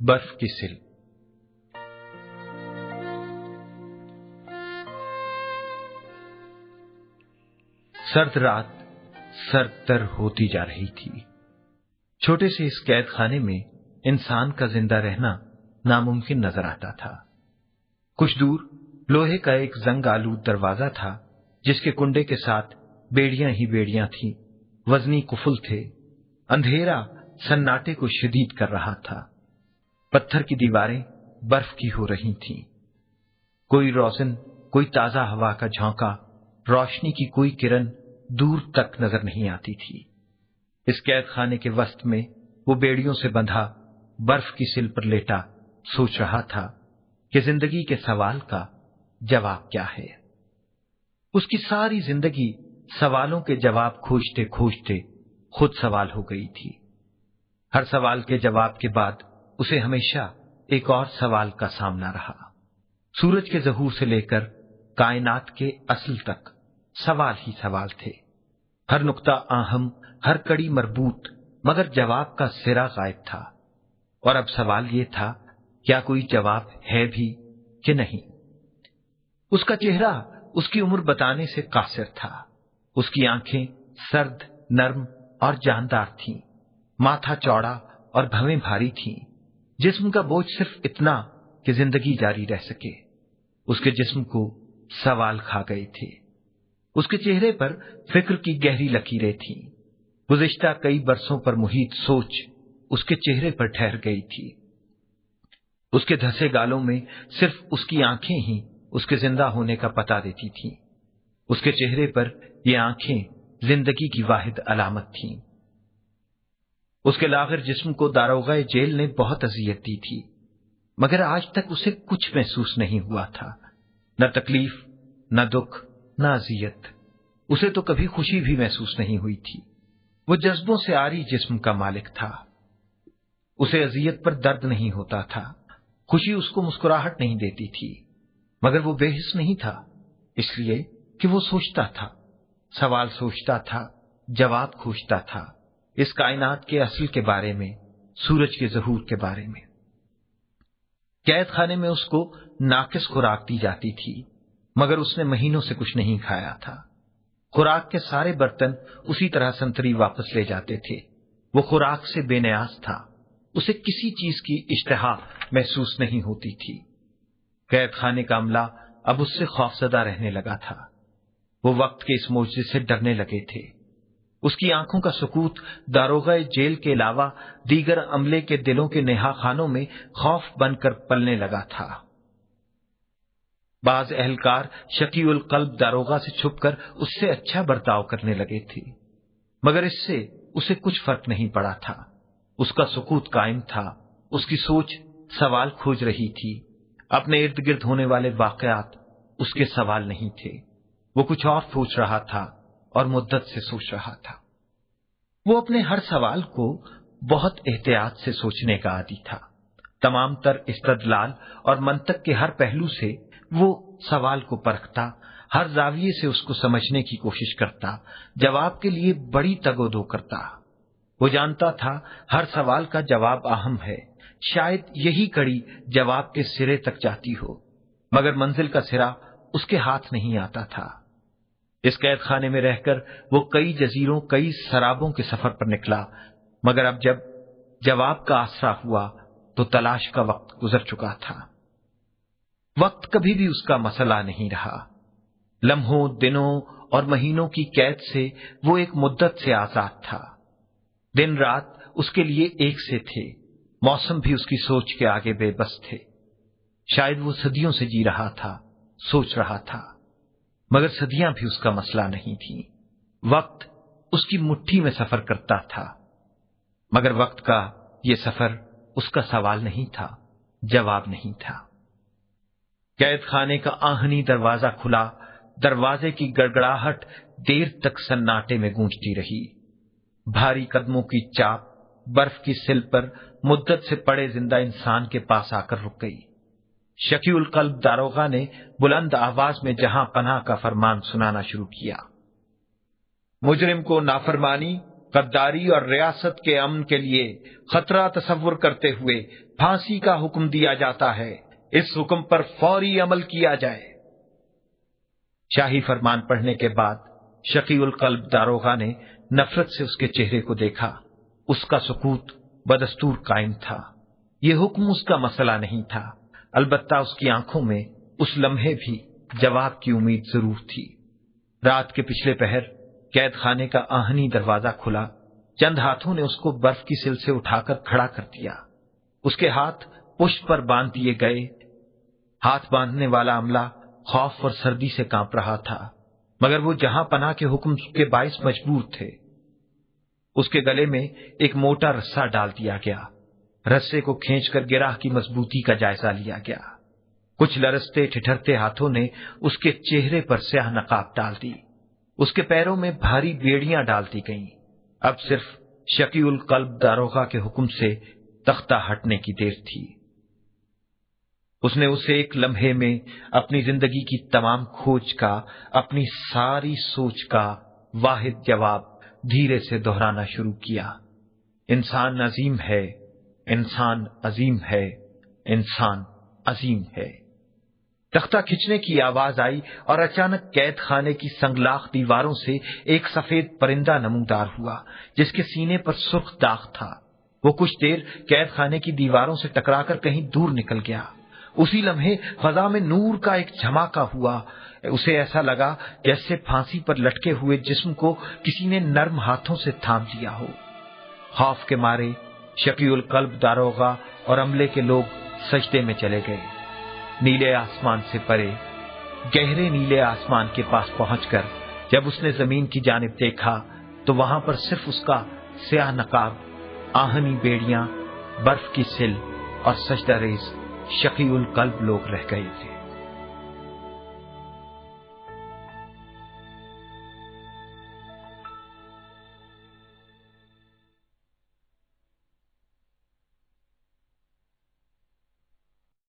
برف کی سل۔ سرد رات سرد تر ہوتی جا رہی تھی۔ چھوٹے سے اس قید خانے میں انسان کا زندہ رہنا ناممکن نظر آتا تھا۔ کچھ دور لوہے کا ایک زنگ آلود دروازہ تھا جس کے کنڈے کے ساتھ بیڑیاں ہی بیڑیاں تھیں، وزنی قفل تھے۔ اندھیرا سناٹے کو شدید کر رہا تھا۔ پتھر کی دیواریں برف کی ہو رہی تھیں۔ کوئی روشن، کوئی تازہ ہوا کا جھونکا، روشنی کی کوئی کرن دور تک نظر نہیں آتی تھی۔ اس قید خانے کے وسط میں وہ بیڑیوں سے بندھا برف کی سل پر لیٹا سوچ رہا تھا کہ زندگی کے سوال کا جواب کیا ہے۔ اس کی ساری زندگی سوالوں کے جواب کھوجتے کھوجتے خود سوال ہو گئی تھی۔ ہر سوال کے جواب کے بعد اسے ہمیشہ ایک اور سوال کا سامنا رہا۔ سورج کے ظہور سے لے کر کائنات کے اصل تک سوال ہی سوال تھے۔ ہر نقطہ اہم، ہر کڑی مربوط، مگر جواب کا سرا غائب تھا۔ اور اب سوال یہ تھا، کیا کوئی جواب ہے بھی کہ نہیں؟ اس کا چہرہ اس کی عمر بتانے سے قاصر تھا۔ اس کی آنکھیں سرد، نرم اور جاندار تھیں۔ ماتھا چوڑا اور بھویں بھاری تھیں۔ جسم کا بوجھ صرف اتنا کہ زندگی جاری رہ سکے۔ اس کے جسم کو سوال کھا گئے تھے۔ اس کے چہرے پر فکر کی گہری لکیریں تھیں۔ گزشتہ کئی برسوں پر محیط سوچ اس کے چہرے پر ٹھہر گئی تھی۔ اس کے دھسے گالوں میں صرف اس کی آنکھیں ہی اس کے زندہ ہونے کا پتہ دیتی تھیں۔ اس کے چہرے پر یہ آنکھیں زندگی کی واحد علامت تھیں۔ اس کے لاغر جسم کو داروغہ جیل نے بہت اذیت دی تھی، مگر آج تک اسے کچھ محسوس نہیں ہوا تھا، نہ تکلیف، نہ دکھ، نہ اذیت۔ اسے تو کبھی خوشی بھی محسوس نہیں ہوئی تھی۔ وہ جذبوں سے عاری جسم کا مالک تھا۔ اسے اذیت پر درد نہیں ہوتا تھا، خوشی اس کو مسکراہٹ نہیں دیتی تھی، مگر وہ بے حس نہیں تھا، اس لیے کہ وہ سوچتا تھا، سوال سوچتا تھا، جواب کھوجتا تھا، اس کائنات کے اصل کے بارے میں، سورج کے ظہور کے بارے میں۔ قید خانے میں اس کو ناقص خوراک دی جاتی تھی، مگر اس نے مہینوں سے کچھ نہیں کھایا تھا۔ خوراک کے سارے برتن اسی طرح سنتری واپس لے جاتے تھے۔ وہ خوراک سے بے نیاز تھا، اسے کسی چیز کی اشتہا محسوس نہیں ہوتی تھی۔ قید خانے کا عملہ اب اس سے خوفزدہ رہنے لگا تھا۔ وہ وقت کے اس معجزے سے ڈرنے لگے تھے۔ اس کی آنکھوں کا سکوت داروغہ جیل کے علاوہ دیگر عملے کے دلوں کے نہا خانوں میں خوف بن کر پلنے لگا تھا۔ بعض اہلکار شقی القلب داروغہ سے چھپ کر اس سے اچھا برتاؤ کرنے لگے تھے، مگر اس سے اسے کچھ فرق نہیں پڑا تھا۔ اس کا سکوت قائم تھا، اس کی سوچ سوال کھوج رہی تھی۔ اپنے ارد گرد ہونے والے واقعات اس کے سوال نہیں تھے۔ وہ کچھ اور سوچ رہا تھا اور مدت سے سوچ رہا تھا۔ وہ اپنے ہر سوال کو بہت احتیاط سے سوچنے کا عادی تھا۔ تمام تر استدلال اور منطق کے ہر پہلو سے وہ سوال کو پرکھتا، ہر زاویے سے اس کو سمجھنے کی کوشش کرتا، جواب کے لیے بڑی تگ و دو کرتا۔ وہ جانتا تھا ہر سوال کا جواب اہم ہے، شاید یہی کڑی جواب کے سرے تک جاتی ہو، مگر منزل کا سرا اس کے ہاتھ نہیں آتا تھا۔ اس قید خانے میں رہ کر وہ کئی جزیروں، کئی سرابوں کے سفر پر نکلا، مگر اب جب جواب کا آسرا ہوا تو تلاش کا وقت گزر چکا تھا۔ وقت کبھی بھی اس کا مسئلہ نہیں رہا۔ لمحوں، دنوں اور مہینوں کی قید سے وہ ایک مدت سے آزاد تھا۔ دن رات اس کے لیے ایک سے تھے، موسم بھی اس کی سوچ کے آگے بے بس تھے۔ شاید وہ صدیوں سے جی رہا تھا، سوچ رہا تھا، مگر صدیاں بھی اس کا مسئلہ نہیں تھیں۔ وقت اس کی مٹھی میں سفر کرتا تھا، مگر وقت کا یہ سفر اس کا سوال نہیں تھا، جواب نہیں تھا۔ قید خانے کا آہنی دروازہ کھلا، دروازے کی گڑگڑاہٹ دیر تک سناٹے میں گونجتی رہی۔ بھاری قدموں کی چاپ برف کی سل پر مدت سے پڑے زندہ انسان کے پاس آ کر رک گئی۔ شقی القلب داروغہ نے بلند آواز میں جہاں پناہ کا فرمان سنانا شروع کیا۔ مجرم کو نافرمانی غداری اور ریاست کے امن کے لیے خطرہ تصور کرتے ہوئے پھانسی کا حکم دیا جاتا ہے، اس حکم پر فوری عمل کیا جائے۔ شاہی فرمان پڑھنے کے بعد شقی القلب داروغہ نے نفرت سے اس کے چہرے کو دیکھا۔ اس کا سکوت بدستور قائم تھا۔ یہ حکم اس کا مسئلہ نہیں تھا، البتہ اس کی آنکھوں میں اس لمحے بھی جواب کی امید ضرور تھی۔ رات کے پچھلے پہر قید خانے کا آہنی دروازہ کھلا، چند ہاتھوں نے اس کو برف کی سل سے اٹھا کر کھڑا کر دیا۔ اس کے ہاتھ پشت پر باندھ دیے گئے۔ ہاتھ باندھنے والا عملہ خوف اور سردی سے کانپ رہا تھا، مگر وہ جہاں پناہ کے حکم کے باعث مجبور تھے۔ اس کے گلے میں ایک موٹا رسہ ڈال دیا گیا۔ رسے کو کھینچ کر گراہ کی مضبوطی کا جائزہ لیا گیا۔ کچھ لرزتے ٹھٹھرتے ہاتھوں نے اس کے چہرے پر سیاہ نقاب ڈال دی۔ اس کے پیروں میں بھاری بیڑیاں ڈال دی گئیں۔ اب صرف شقی القلب داروغہ کے حکم سے تختہ ہٹنے کی دیر تھی۔ اس نے اسے ایک لمحے میں اپنی زندگی کی تمام کھوج کا، اپنی ساری سوچ کا واحد جواب دھیرے سے دہرانا شروع کیا۔ انسان عظیم ہے، انسان عظیم ہے، انسان عظیم ہے۔ تختہ کھچنے کی آواز آئی اور اچانک قید خانے کی سنگلاخ دیواروں سے ایک سفید پرندہ نمودار ہوا جس کے سینے پر سرخ داغ تھا۔ وہ کچھ دیر قید خانے کی دیواروں سے ٹکرا کر کہیں دور نکل گیا۔ اسی لمحے فضا میں نور کا ایک جھماکا ہوا۔ اسے ایسا لگا جیسے پھانسی پر لٹکے ہوئے جسم کو کسی نے نرم ہاتھوں سے تھام لیا ہو۔ خوف کے مارے شقی القلب داروغہ اور عملے کے لوگ سجدے میں چلے گئے۔ نیلے آسمان سے پرے، گہرے نیلے آسمان کے پاس پہنچ کر جب اس نے زمین کی جانب دیکھا تو وہاں پر صرف اس کا سیاہ نقاب، آہنی بیڑیاں، برف کی سل اور سجدہ ریز شقی القلب لوگ رہ گئے تھے۔